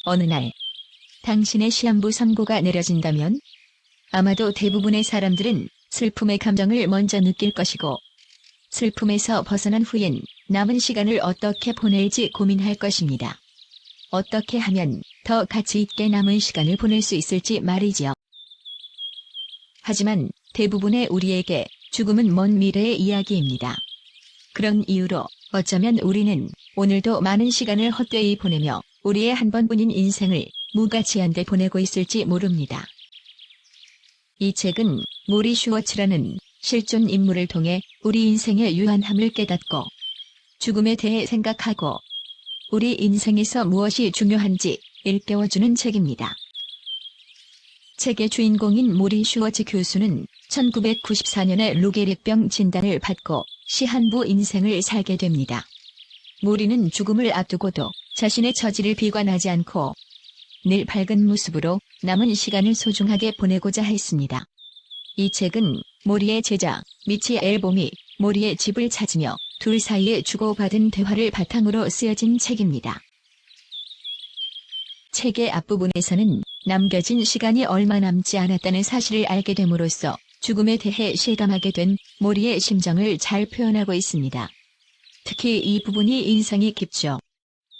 어느 날 당신의 시한부 선고가 내려진다면 아마도 대부분의 사람들은 슬픔의 감정을 먼저 느낄 것이고 슬픔에서 벗어난 후엔 남은 시간을 어떻게 보낼지 고민할 것입니다. 어떻게 하면 더 가치 있게 남은 시간을 보낼 수 있을지 말이지요. 하지만 대부분의 우리에게 죽음은 먼 미래의 이야기입니다. 그런 이유로 어쩌면 우리는 오늘도 많은 시간을 헛되이 보내며 우리의 한 번뿐인 인생을 무가치한 데 보내고 있을지 모릅니다. 이 책은 모리 슈워츠라는 실존 인물을 통해 우리 인생의 유한함을 깨닫고 죽음에 대해 생각하고 우리 인생에서 무엇이 중요한지 일깨워주는 책입니다. 책의 주인공인 모리 슈워츠 교수는 1994년에 루게릭병 진단을 받고 시한부 인생을 살게 됩니다. 모리는 죽음을 앞두고도 자신의 처지를 비관하지 않고 늘 밝은 모습으로 남은 시간을 소중하게 보내고자 했습니다. 이 책은 모리의 제자 미치 앨범이 모리의 집을 찾으며 둘 사이에 주고받은 대화를 바탕으로 쓰여진 책입니다. 책의 앞부분에서는 남겨진 시간이 얼마 남지 않았다는 사실을 알게 됨으로써 죽음에 대해 실감하게 된 모리의 심정을 잘 표현하고 있습니다. 특히 이 부분이 인상이 깊죠.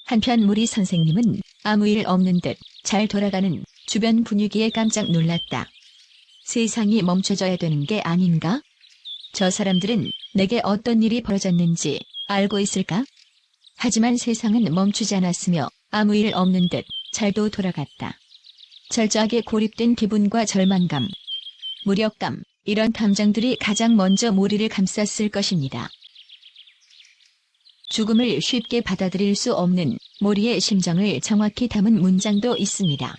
한편 모리 선생님은 아무 일 없는 듯 잘 돌아가는 주변 분위기에 깜짝 놀랐다. 세상이 멈춰져야 되는 게 아닌가? 저 사람들은 내게 어떤 일이 벌어졌는지 알고 있을까? 하지만 세상은 멈추지 않았으며 아무 일 없는 듯 잘도 돌아갔다. 철저하게 고립된 기분과 절망감, 무력감, 이런 감정들이 가장 먼저 모리를 감쌌을 것입니다. 죽음을 쉽게 받아들일 수 없는 모리의 심정을 정확히 담은 문장도 있습니다.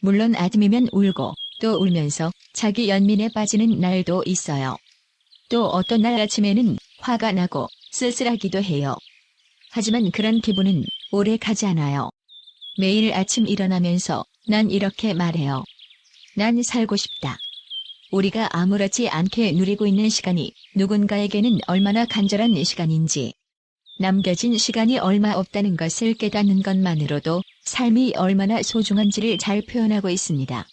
물론 아침이면 울고 또 울면서 자기 연민에 빠지는 날도 있어요. 또 어떤 날 아침에는 화가 나고 쓸쓸하기도 해요. 하지만 그런 기분은 오래 가지 않아요. 매일 아침 일어나면서 난 이렇게 말해요. 난 살고 싶다. 우리가 아무렇지 않게 누리고 있는 시간이 누군가에게는 얼마나 간절한 시간인지, 남겨진 시간이 얼마 없다는 것을 깨닫는 것만으로도 삶이 얼마나 소중한지를 잘 표현하고 있습니다.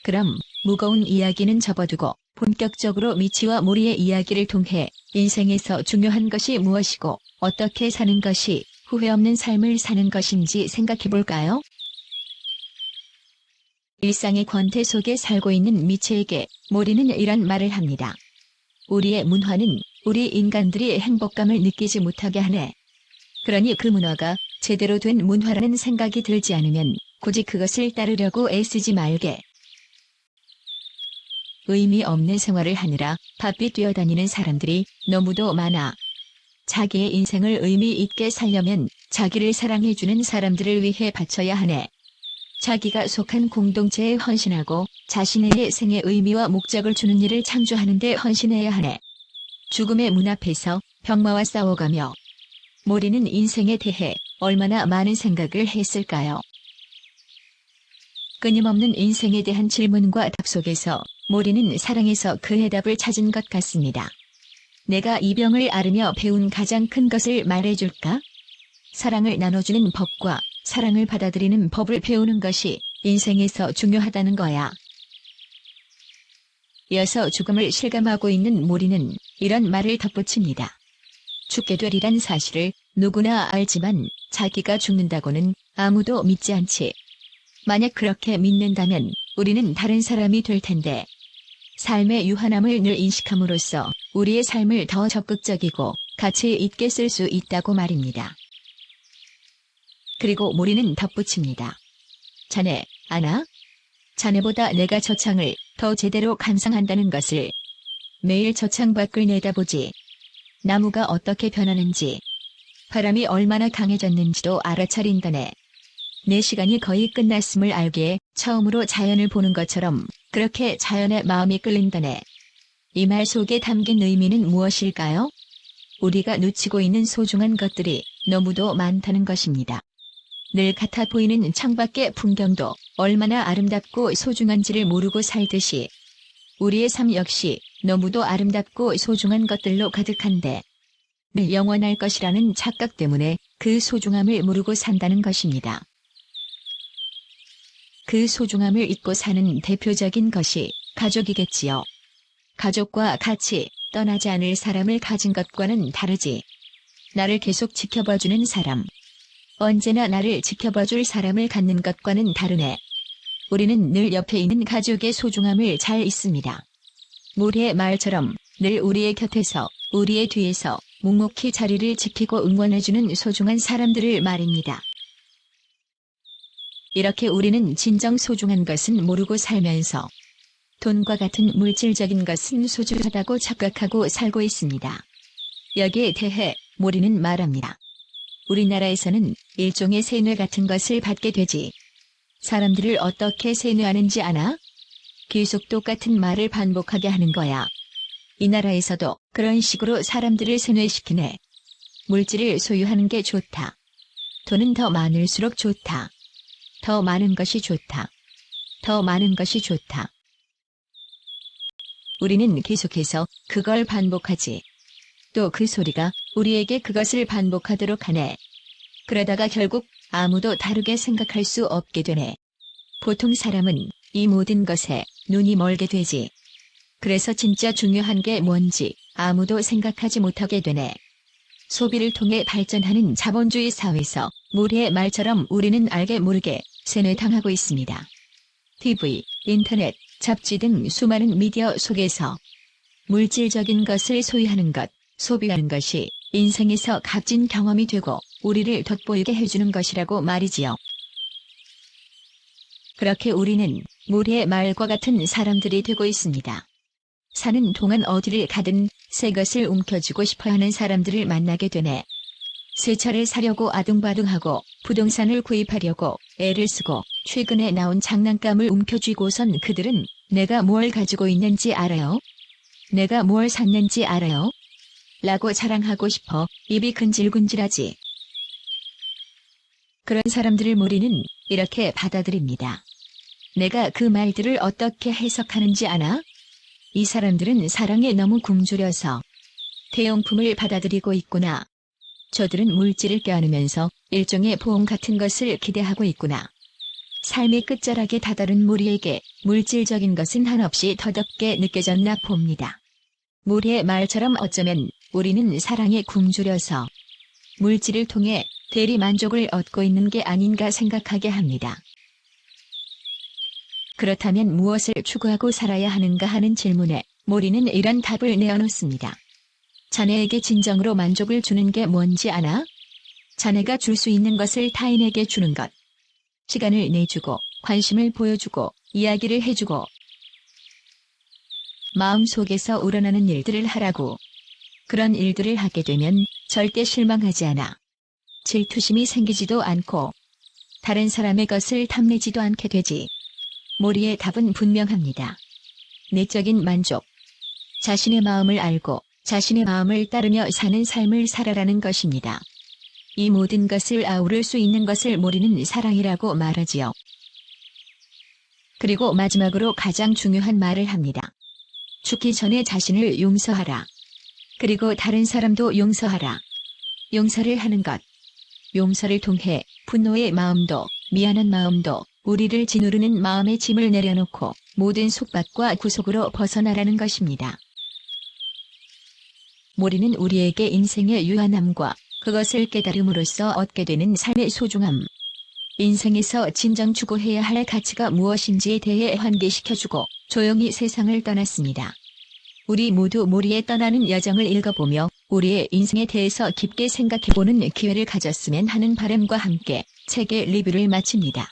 그럼 무거운 이야기는 접어두고 본격적으로 미치와 모리의 이야기를 통해 인생에서 중요한 것이 무엇이고 어떻게 사는 것이 후회 없는 삶을 사는 것인지 생각해 볼까요? 일상의 권태 속에 살고 있는 미치에게 모리는 이런 말을 합니다. 우리의 문화는 우리 인간들이 행복감을 느끼지 못하게 하네. 그러니 그 문화가 제대로 된 문화라는 생각이 들지 않으면 굳이 그것을 따르려고 애쓰지 말게. 의미 없는 생활을 하느라 바삐 뛰어다니는 사람들이 너무도 많아. 자기의 인생을 의미 있게 살려면 자기를 사랑해주는 사람들을 위해 바쳐야 하네. 자기가 속한 공동체에 헌신하고 자신의 생의 의미와 목적을 주는 일을 창조하는 데 헌신해야 하네. 죽음의 문 앞에서 병마와 싸워가며 모리는 인생에 대해 얼마나 많은 생각을 했을까요? 끊임없는 인생에 대한 질문과 답 속에서 모리는 사랑에서 그 해답을 찾은 것 같습니다. 내가 이 병을 앓으며 배운 가장 큰 것을 말해줄까? 사랑을 나눠주는 법과 사랑을 받아들이는 법을 배우는 것이 인생에서 중요하다는 거야. 이어서 죽음을 실감하고 있는 모리는 이런 말을 덧붙입니다. 죽게 되리란 사실을 누구나 알지만 자기가 죽는다고는 아무도 믿지 않지. 만약 그렇게 믿는다면 우리는 다른 사람이 될 텐데. 삶의 유한함을 늘 인식함으로써 우리의 삶을 더 적극적이고 가치 있게 쓸 수 있다고 말입니다. 그리고 모리는 덧붙입니다. 자네, 아나? 자네보다 내가 저 창을 더 제대로 감상한다는 것을. 매일 저 창 밖을 내다보지. 나무가 어떻게 변하는지, 바람이 얼마나 강해졌는지도 알아차린다네. 내 시간이 거의 끝났음을 알기에 처음으로 자연을 보는 것처럼 그렇게 자연에 마음이 끌린다네. 이 말 속에 담긴 의미는 무엇일까요? 우리가 놓치고 있는 소중한 것들이 너무도 많다는 것입니다. 늘 같아 보이는 창밖의 풍경도 얼마나 아름답고 소중한지를 모르고 살듯이 우리의 삶 역시 너무도 아름답고 소중한 것들로 가득한데 영원할 것이라는 착각 때문에 그 소중함을 모르고 산다는 것입니다. 그 소중함을 잊고 사는 대표적인 것이 가족이겠지요. 가족과 같이 떠나지 않을 사람을 가진 것과는 다르지. 나를 계속 지켜봐주는 사람. 언제나 나를 지켜봐줄 사람을 갖는 것과는 다르네. 우리는 늘 옆에 있는 가족의 소중함을 잘 잊습니다. 모래의 말처럼 늘 우리의 곁에서, 우리의 뒤에서 묵묵히 자리를 지키고 응원해주는 소중한 사람들을 말입니다. 이렇게 우리는 진정 소중한 것은 모르고 살면서 돈과 같은 물질적인 것은 소중하다고 착각하고 살고 있습니다. 여기에 대해 모리는 말합니다. 우리나라에서는 일종의 세뇌 같은 것을 받게 되지. 사람들을 어떻게 세뇌하는지 아나? 계속 똑같은 말을 반복하게 하는 거야. 이 나라에서도 그런 식으로 사람들을 세뇌시키네. 물질을 소유하는 게 좋다. 돈은 더 많을수록 좋다. 더 많은 것이 좋다. 더 많은 것이 좋다. 우리는 계속해서 그걸 반복하지. 또 그 소리가 우리에게 그것을 반복하도록 하네. 그러다가 결국 아무도 다르게 생각할 수 없게 되네. 보통 사람은 이 모든 것에 눈이 멀게 되지. 그래서 진짜 중요한 게 뭔지 아무도 생각하지 못하게 되네. 소비를 통해 발전하는 자본주의 사회에서 모래의 말처럼 우리는 알게 모르게 세뇌당하고 있습니다. TV, 인터넷, 잡지 등 수많은 미디어 속에서 물질적인 것을 소유하는 것, 소비하는 것이 인생에서 값진 경험이 되고 우리를 돋보이게 해주는 것이라고 말이지요. 그렇게 우리는 모래의 말과 같은 사람들이 되고 있습니다. 사는 동안 어디를 가든 새 것을 움켜쥐고 싶어하는 사람들을 만나게 되네. 새 차를 사려고 아둥바둥하고 부동산을 구입하려고 애를 쓰고 최근에 나온 장난감을 움켜쥐고선 그들은 내가 뭘 가지고 있는지 알아요? 내가 뭘 샀는지 알아요? 라고 자랑하고 싶어 입이 근질근질하지. 그런 사람들을 모리는 이렇게 받아들입니다. 내가 그 말들을 어떻게 해석하는지 아나? 이 사람들은 사랑에 너무 굶주려서 대용품을 받아들이고 있구나. 저들은 물질을 껴안으면서 일종의 보험 같은 것을 기대하고 있구나. 삶의 끝자락에 다다른 모리에게 물질적인 것은 한없이 더덥게 느껴졌나 봅니다. 모리의 말처럼 어쩌면 우리는 사랑에 굶주려서 물질을 통해 대리 만족을 얻고 있는 게 아닌가 생각하게 합니다. 그렇다면 무엇을 추구하고 살아야 하는가 하는 질문에 모리는 이런 답을 내어놓습니다. 자네에게 진정으로 만족을 주는 게 뭔지 아나? 자네가 줄 수 있는 것을 타인에게 주는 것. 시간을 내주고 관심을 보여주고 이야기를 해주고 마음속에서 우러나는 일들을 하라고. 그런 일들을 하게 되면 절대 실망하지 않아. 질투심이 생기지도 않고 다른 사람의 것을 탐내지도 않게 되지. 모리의 답은 분명합니다. 내적인 만족. 자신의 마음을 알고 자신의 마음을 따르며 사는 삶을 살아라는 것입니다. 이 모든 것을 아우를 수 있는 것을 모리는 사랑이라고 말하지요. 그리고 마지막으로 가장 중요한 말을 합니다. 죽기 전에 자신을 용서하라. 그리고 다른 사람도 용서하라. 용서를 하는 것. 용서를 통해 분노의 마음도 미안한 마음도 우리를 짓누르는 마음의 짐을 내려놓고 모든 속박과 구속으로 벗어나라는 것입니다. 모리는 우리에게 인생의 유한함과 그것을 깨달음으로써 얻게 되는 삶의 소중함, 인생에서 진정 추구해야 할 가치가 무엇인지에 대해 환기시켜주고 조용히 세상을 떠났습니다. 우리 모두 모리에 떠나는 여정을 읽어보며 우리의 인생에 대해서 깊게 생각해보는 기회를 가졌으면 하는 바람과 함께 책의 리뷰를 마칩니다.